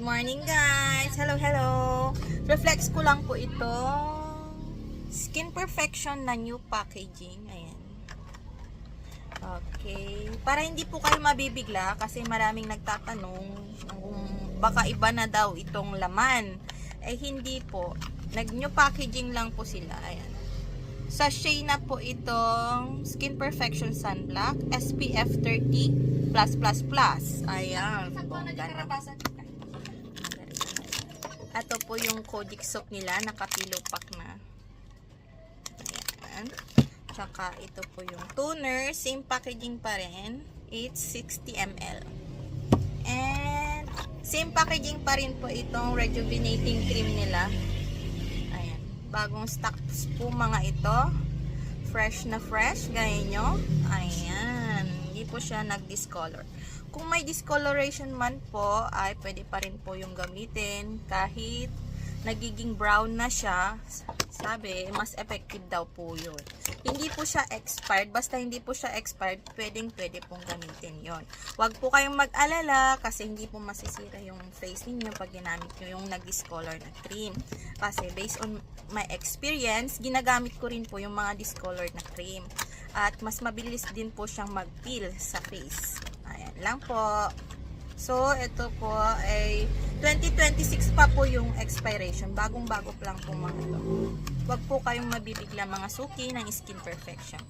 Morning guys! Hello, hello! Reflex ko lang po ito. Skin Perfection na new packaging. Ayan. Okay. Para hindi po kayo mabibigla kasi maraming nagtatanong kung baka iba na daw itong laman. Eh hindi po. Nag-new packaging lang po sila. Ayan. Sachet na po itong Skin Perfection Sunblock SPF 30+++. Ayan. Bongga na. Ito po yung Kojic soap nila, naka-pillow pack na. Ayan. Tsaka ito po yung toner, same packaging pa rin. It's 60 ml. And same packaging pa rin po itong rejuvenating cream nila. Ayan. Bagong stocks po mga ito. Fresh na fresh, gaya nyo. Ayan. Hindi po siya nag-discolor. Kung may discoloration man po, ay pwede pa rin po yung gamitin. Kahit nagiging brown na siya, sabi, mas effective daw po yun. Hindi po siya expired. Basta hindi po siya expired, pwede pong gamitin yon. Huwag po kayong mag-alala kasi hindi po masisira yung face ninyo pag ginamit nyo yung nag-discolor na cream. Kasi based on my experience, ginagamit ko rin po yung mga discolored na cream. At mas mabilis din po siyang mag-peel sa face. Ayan lang po. So, ito po ay 2026 pa po yung expiration. Bagong-bago pa lang po mga ito. Huwag po kayong mabibigla mga suki ng Skin Perfection.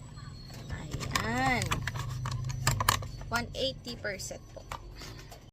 Ayan. 180% po.